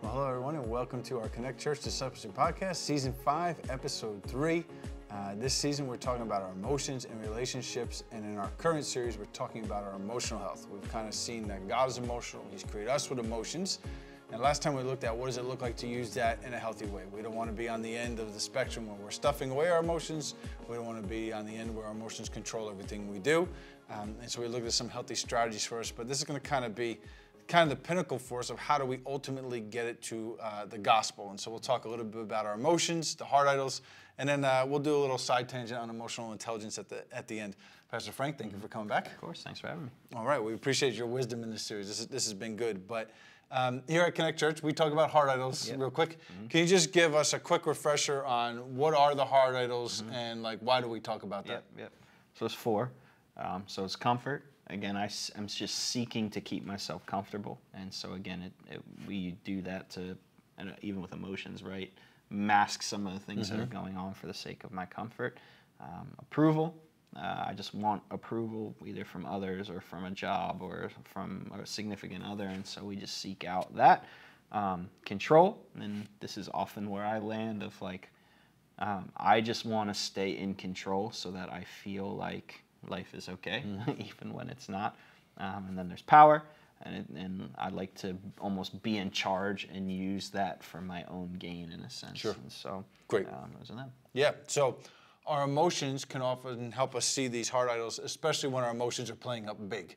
Well, hello, everyone, and welcome to our Connect Church Discipleship Podcast, Season 5, Episode 3. This season, we're talking about our emotions and relationships, and in our current series, we're talking about our emotional health. We've kind of seen that God is emotional. He's created us with emotions, and last time we looked at what does it look like to use that in a healthy way. We don't want to be on the end of the spectrum where we're stuffing away our emotions. We don't want to be on the end where our emotions control everything we do. And so we looked at some healthy strategies for us, but this is going to kind of be the pinnacle for us of how do we ultimately get it to the gospel. And so we'll talk a little bit about our emotions, the heart idols, and then we'll do a little side tangent on emotional intelligence at the end. Pastor Frank, thank you for coming back. Of course, thanks for having me. All right, we appreciate your wisdom in this series. This has been good. But here at Connect Church, we talk about heart idols real quick. Can you just give us a quick refresher on what are the heart idols and like why do we talk about that? So it's four. So it's comfort. Again, I'm just seeking to keep myself comfortable. And so again, we do that to, and even with emotions, right? Mask some of the things that are going on for the sake of my comfort. Approval. I just want approval either from others or from a job or from a significant other. And so we just seek out that. Control. And this is often where I land of like, I just want to stay in control so that I feel like life is okay, even when it's not. And then there's power, and I like to almost be in charge and use that for my own gain in a sense. Sure. And so, great. Those are them. Yeah. So our emotions can often help us see these heart idols, especially when our emotions are playing up big.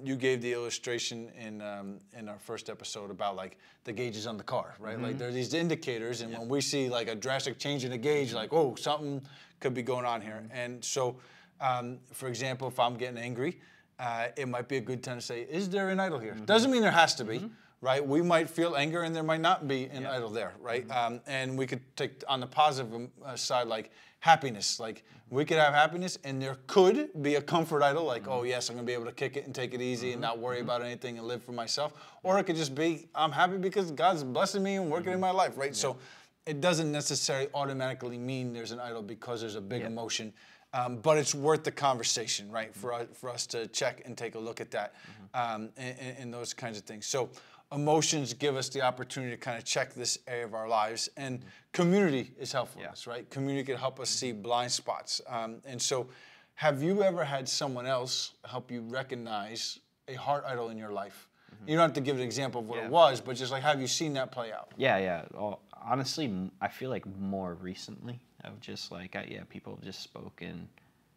You gave the illustration in our first episode about like the gauges on the car, right? Like there are these indicators, and when we see like a drastic change in the gauge, like, oh, something could be going on here. And so, for example, if I'm getting angry, it might be a good time to say, is there an idol here? Doesn't mean there has to be, right? We might feel anger and there might not be an idol there, right? And we could take on the positive side, like happiness. Like we could have happiness and there could be a comfort idol, like, oh yes, I'm gonna be able to kick it and take it easy and not worry about anything and live for myself. Or it could just be, I'm happy because God's blessing me and working in my life, right? So it doesn't necessarily automatically mean there's an idol because there's a big emotion. But it's worth the conversation, right, for us to check and take a look at that and those kinds of things. So emotions give us the opportunity to kind of check this area of our lives, and community is helpful in this, right? Community can help us see blind spots. And so have you ever had someone else help you recognize a heart idol in your life? You don't have to give an example of what it was, but just like, have you seen that play out? Yeah. Well, honestly, I feel like more recently of just like, people have just spoken,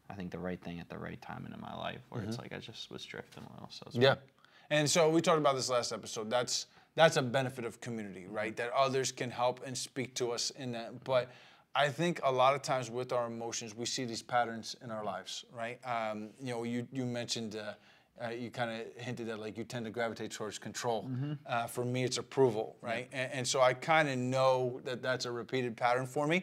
I think, the right thing at the right time in my life, where it's like I just was drifting a little. So and so we talked about this last episode. That's a benefit of community, right? That others can help and speak to us in that. But I think a lot of times with our emotions, we see these patterns in our lives, right? You mentioned. You kind of hinted at like you tend to gravitate towards control. For me, it's approval, right? And so I kind of know that that's a repeated pattern for me.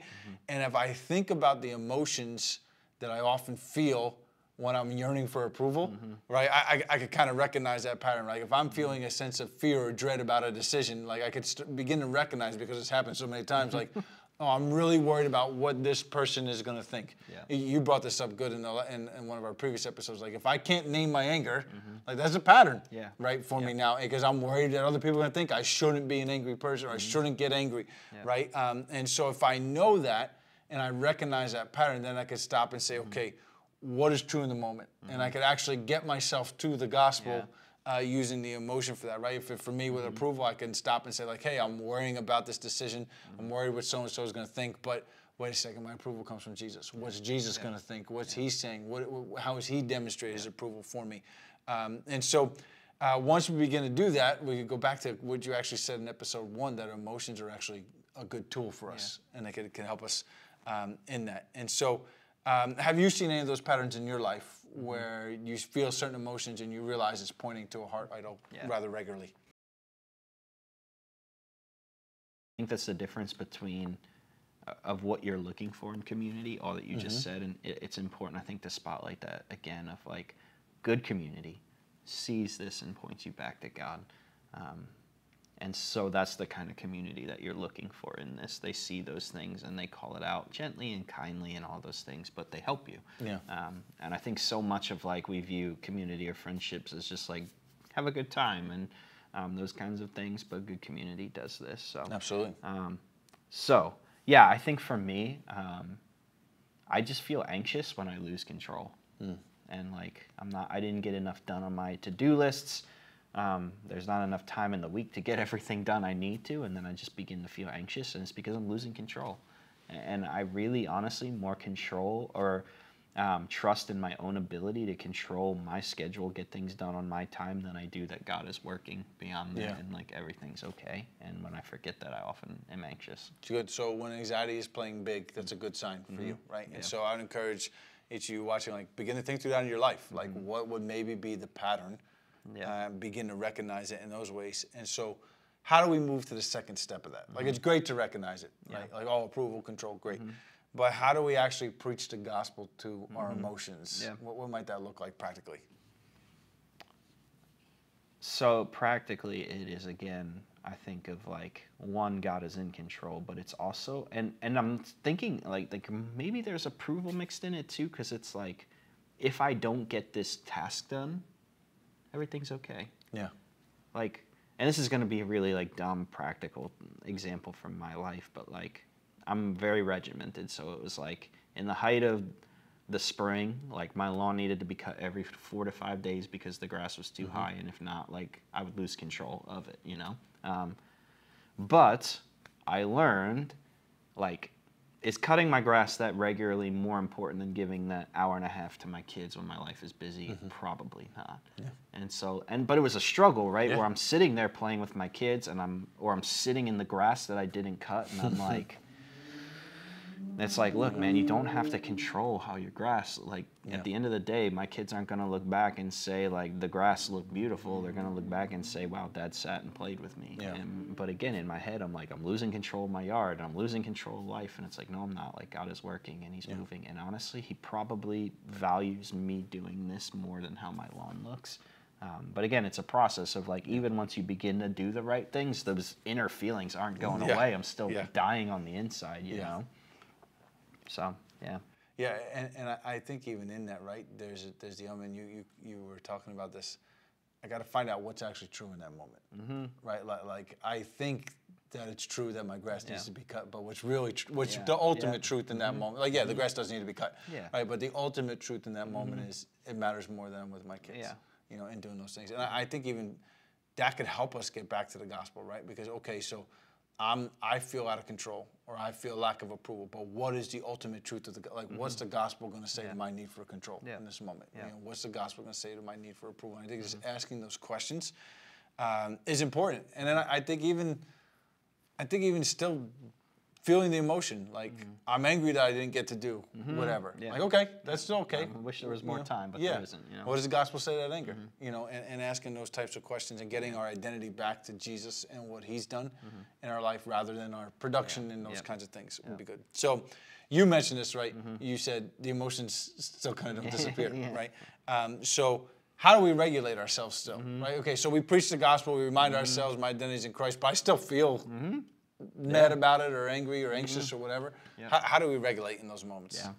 And if I think about the emotions that I often feel when I'm yearning for approval, right? I could kind of recognize that pattern. Like if I'm feeling a sense of fear or dread about a decision, like I could begin to recognize, because it's happened so many times, like, oh, I'm really worried about what this person is going to think. You brought this up good in one of our previous episodes. Like, if I can't name my anger, like that's a pattern, right, for me now, because I'm worried that other people are going to think I shouldn't be an angry person or I shouldn't get angry, right? And so if I know that and I recognize that pattern, then I could stop and say, okay, what is true in the moment? And I could actually get myself to the gospel using the emotion for that, right? If for me with approval, I can stop and say like, hey, I'm worrying about this decision. I'm worried what so-and-so is going to think, but wait a second, my approval comes from Jesus. What's Jesus going to think? What's he saying? How is he demonstrating his approval for me? And so once we begin to do that, we can go back to what you actually said in episode 1, that emotions are actually a good tool for us, and it can help us in that. And so have you seen any of those patterns in your life where you feel certain emotions and you realize it's pointing to a heart idol rather regularly? I think that's the difference between of what you're looking for in community, all that you just said, and it's important, I think, to spotlight that again, of like good community sees this and points you back to God. And so that's the kind of community that you're looking for in this. They see those things and they call it out gently and kindly and all those things, but they help you. And I think so much of like we view community or friendships as just like have a good time and those kinds of things. But good community does this. So Absolutely. So yeah, I think for me, I just feel anxious when I lose control, and like I didn't get enough done on my to-do lists. There's not enough time in the week to get everything done I need to, and then I just begin to feel anxious, and it's because I'm losing control. And I really, honestly, more control or trust in my own ability to control my schedule, get things done on my time, than I do that God is working beyond that and like everything's okay. And when I forget that, I often am anxious. It's good. So when anxiety is playing big, that's a good sign for you, right? And so I'd encourage each of you watching, like, begin to think through that in your life. Like, what would maybe be the pattern? Begin to recognize it in those ways. And so how do we move to the second step of that? Like, it's great to recognize it, right? Like, oh, approval, control, great. But how do we actually preach the gospel to our emotions? What might that look like practically? So practically, it is, again, I think of like, one, God is in control, but it's also, and I'm thinking like maybe there's approval mixed in it too, because it's like, if I don't get this task done, everything's okay. Yeah. Like, and this is going to be a really like dumb practical example from my life, but like, I'm very regimented, so it was like in the height of the spring, like my lawn needed to be cut every 4 to 5 days because the grass was too high, and if not, like I would lose control of it, you know? But I learned, like, is cutting my grass that regularly more important than giving that hour and a half to my kids when my life is busy? Probably not. Yeah. And so, but it was a struggle, right? Where I'm sitting there playing with my kids, and I'm sitting in the grass that I didn't cut, and I'm like, it's like, look, man, you don't have to control how your grass, like, at the end of the day, my kids aren't going to look back and say, like, the grass looked beautiful. They're going to look back and say, wow, Dad sat and played with me. Yeah. But again, in my head, I'm like, I'm losing control of my yard, and I'm losing control of life. And it's like, no, I'm not. Like, God is working, and he's moving. And honestly, he probably values me doing this more than how my lawn looks. But again, it's a process of, like, even once you begin to do the right things, those inner feelings aren't going away. I'm still dying on the inside, you know? So, yeah. Yeah, and I think even in that, right, there's the element, you were talking about this, I got to find out what's actually true in that moment, right? Like, I think that it's true that my grass needs to be cut, but what's really, the ultimate truth in that moment, like, the grass doesn't need to be cut, right? But the ultimate truth in that moment is it matters more than with my kids, you know, in doing those things. And I think even that could help us get back to the gospel, right? Because, okay, so I feel out of control, or I feel lack of approval, but what is the ultimate truth of what's the gospel going to say to my need for control in this moment? You know, what's the gospel going to say to my need for approval? And I think just asking those questions is important. And then I think even still feeling the emotion, like, I'm angry that I didn't get to do whatever. Like, okay, that's still okay. I wish there was more time, but there isn't. You know? What does the gospel say to that anger? You know, and asking those types of questions and getting our identity back to Jesus and what he's done in our life rather than our production and those kinds of things would be good. So you mentioned this, right? You said the emotions still kind of don't disappear, right? So how do we regulate ourselves still, right? Okay, so we preach the gospel, we remind ourselves my identity is in Christ, but I still feel mad about it or angry or anxious or whatever. How do we regulate in those moments? Yeah.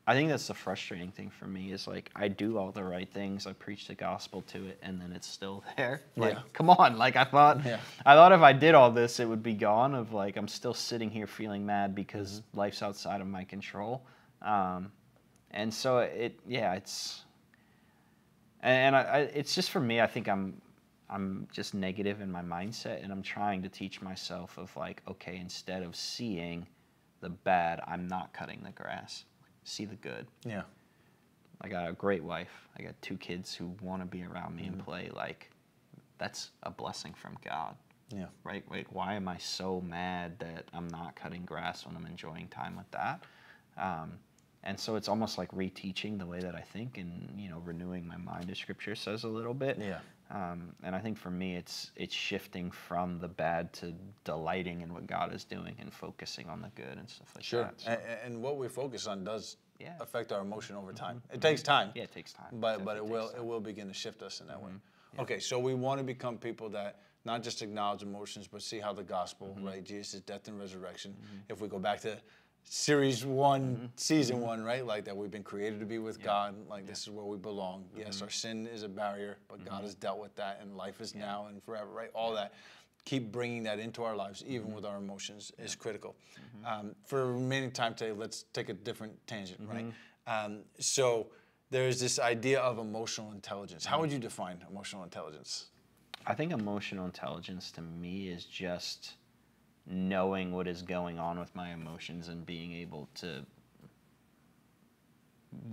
I think that's the frustrating thing for me is, like, I do all the right things, I preach the gospel to it, and then it's still there. Like, come on, like, I thought if I did all this, it would be gone. Of like, I'm still sitting here feeling mad because life's outside of my control, and so it's just for me. I think I'm just negative in my mindset, and I'm trying to teach myself of, like, okay, instead of seeing the bad, I'm not cutting the grass. See the good. Yeah. I got a great wife. I got 2 kids who want to be around me and play. Like, that's a blessing from God. Yeah. Right? Like, why am I so mad that I'm not cutting grass when I'm enjoying time with that? And so it's almost like reteaching the way that I think and, you know, renewing my mind, as Scripture says a little bit. Yeah. And I think for me, it's shifting from the bad to delighting in what God is doing and focusing on the good and stuff like that. So. And what we focus on does affect our emotion over time. It takes time. Yeah, it takes time. But it will begin to shift us in that way. Yeah. Okay, so we want to become people that not just acknowledge emotions, but see how the gospel, right, Jesus' death and resurrection. If we go back to series one, season one, right? Like that we've been created to be with God. Like this is where we belong. Yes, our sin is a barrier, but God has dealt with that, and life is now and forever, right? All that. Keep bringing that into our lives, even with our emotions, is critical. For remaining time today, let's take a different tangent, right? So there's this idea of emotional intelligence. How would you define emotional intelligence? I think emotional intelligence to me is just knowing what is going on with my emotions and being able to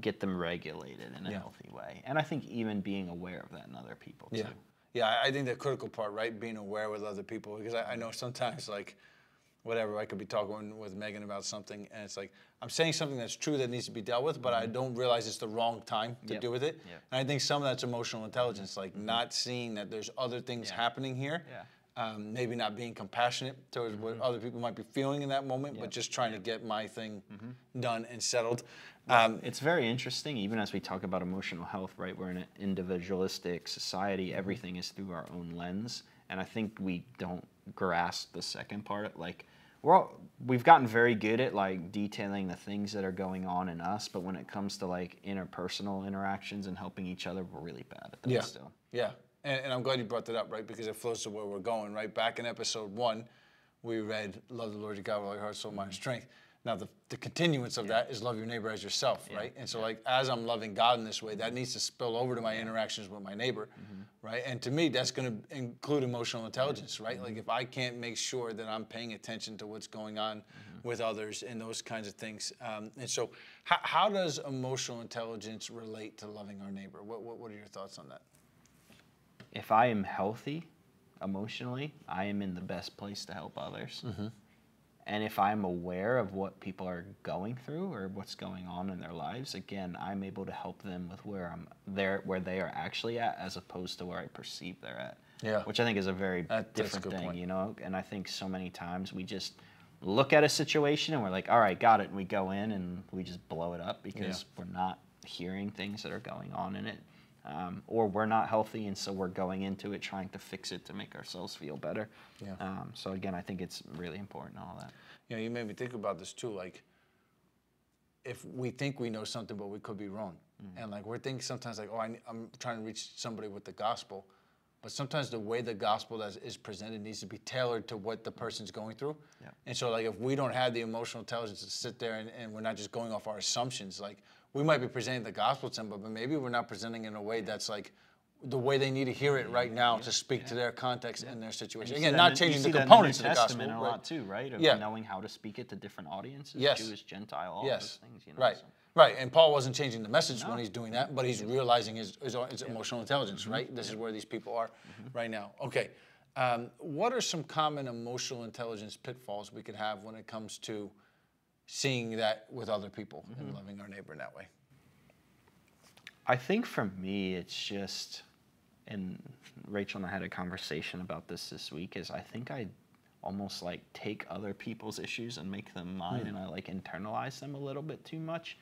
get them regulated in a healthy way. And I think even being aware of that in other people too. Yeah, I think the critical part, right, being aware with other people, because I know sometimes, like, whatever, I could be talking with Megan about something, and it's like, I'm saying something that's true that needs to be dealt with, but I don't realize it's the wrong time to deal with it. And I think some of that's emotional intelligence, like not seeing that there's other things happening here. Maybe not being compassionate towards what other people might be feeling in that moment, but just trying to get my thing done and settled. It's very interesting, even as we talk about emotional health, right? We're in an individualistic society. Everything is through our own lens. And I think we don't grasp the second part. Like, we've gotten very good at, like, detailing the things that are going on in us. But when it comes to, like, interpersonal interactions and helping each other, we're really bad at that still. Yeah. And I'm glad you brought that up, right? Because it flows to where we're going, right? Back in episode 1, we read, love the Lord your God with all your heart, soul, mind, and strength. Now, the continuance of that is love your neighbor as yourself, right? And so, like, as I'm loving God in this way, that needs to spill over to my interactions with my neighbor, right? And to me, that's going to include emotional intelligence, right? Like, if I can't make sure that I'm paying attention to what's going on with others and those kinds of things. And so, how does emotional intelligence relate to loving our neighbor? What are your thoughts on that? If I am healthy emotionally, I am in the best place to help others. And if I'm aware of what people are going through or what's going on in their lives, again, I'm able to help them with where they are actually at, as opposed to where I perceive they're at. Yeah. Which I think is a very different thing, point. you know? And I think so many times we just look at a situation and we're like, all right, got it. And we go in and we just blow it up because we're not hearing things that are going on in it. Or we're not healthy, and so we're going into it trying to fix it to make ourselves feel better. So again, I think it's really important, all that. You know, you made me think about this too. Like, if we think we know something, but we could be wrong, and like we're thinking sometimes like, oh, I'm trying to reach somebody with the gospel, but sometimes the way the gospel is presented needs to be tailored to what the person's going through. And so, like, if we don't have the emotional intelligence to sit there and we're not just going off our assumptions, like, we might be presenting the gospel to them, but maybe we're not presenting in a way that's like the way they need to hear it right now to speak to their context and their situation. Again, not changing the components of the gospel. A lot too, right? Of knowing how to speak it to different audiences, Jewish, Gentile, all those things. You know, right. Right, and Paul wasn't changing the message when he's doing that, but he's realizing his emotional intelligence, right? This is where these people are right now. Okay, what are some common emotional intelligence pitfalls we could have when it comes to seeing that with other people and loving our neighbor in that way? I think for me, it's just, and Rachel and I had a conversation about this week, is I think I almost like take other people's issues and make them mine, and I like internalize them a little bit too much,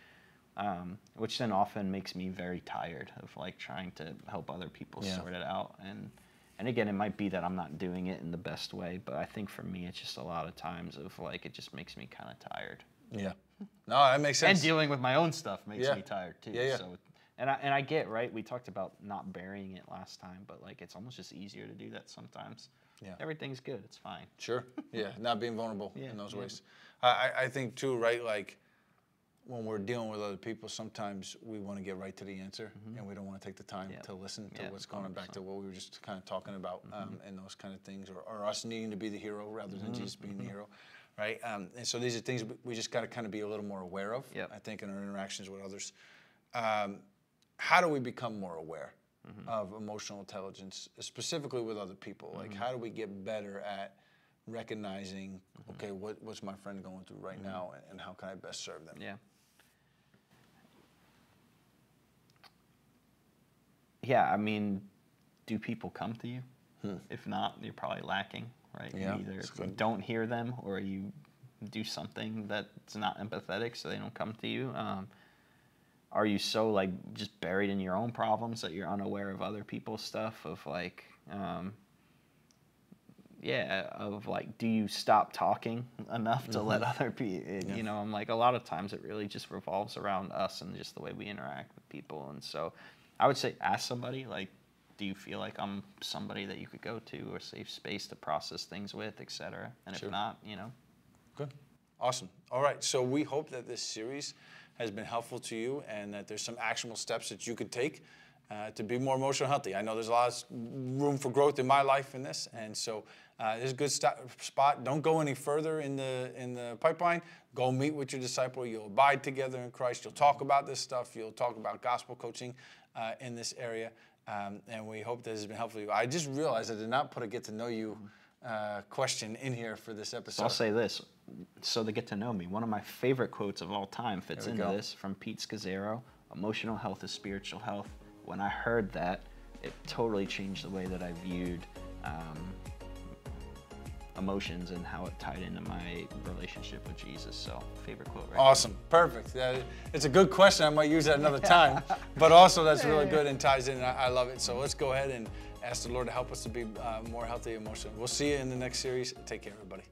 which then often makes me very tired of like trying to help other people sort it out. And again, it might be that I'm not doing it in the best way, but I think for me, it's just a lot of times of like, it just makes me kind of tired. Yeah. No, that makes sense. And dealing with my own stuff makes me tired too. So, and I get, right, we talked about not burying it last time, but like it's almost just easier to do that sometimes. Everything's good, it's fine. Sure. Yeah, not being vulnerable in those ways. I think too, right, like when we're dealing with other people, sometimes we want to get right to the answer and we don't want to take the time to listen to what's going on, back to what we were just kind of talking about and those kind of things, or us needing to be the hero rather than Jesus being the hero. Right, and so these are things we just got to kind of be a little more aware of. I think in our interactions with others. How do we become more aware of emotional intelligence, specifically with other people? Like, how do we get better at recognizing, okay, what's my friend going through right now, and how can I best serve them? Yeah, I mean, do people come to you? If not, you're probably lacking. Right? Yeah, you either don't hear them or you do something that's not empathetic so they don't come to you. Are you so like just buried in your own problems that you're unaware of other people's stuff, of like of like, do you stop talking enough to let other people, you know, I'm like, a lot of times it really just revolves around us and just the way we interact with people. And so I would say ask somebody, like, do you feel like I'm somebody that you could go to, or safe space to process things with, etc. And if not, you know. Good. Awesome. All right. So we hope that this series has been helpful to you and that there's some actionable steps that you could take to be more emotionally healthy. I know there's a lot of room for growth in my life in this, and so this is a good spot. Don't go any further in the pipeline. Go meet with your disciple. You'll abide together in Christ. You'll talk about this stuff. You'll talk about gospel coaching in this area, and we hope this has been helpful to you. I just realized I did not put a get to know you question in here for this episode. So I'll say this, so they get to know me. One of my favorite quotes of all time fits into this, from Pete Scazzaro: "Emotional health is spiritual health." When I heard that, it totally changed the way that I viewed emotions and how it tied into my relationship with Jesus. So, favorite quote right Awesome. Perfect. It's a good question. I might use that another time. But also, that's really good and ties in. I love it. So let's go ahead and ask the Lord to help us to be more healthy emotionally. We'll see you in the next series. Take care, everybody.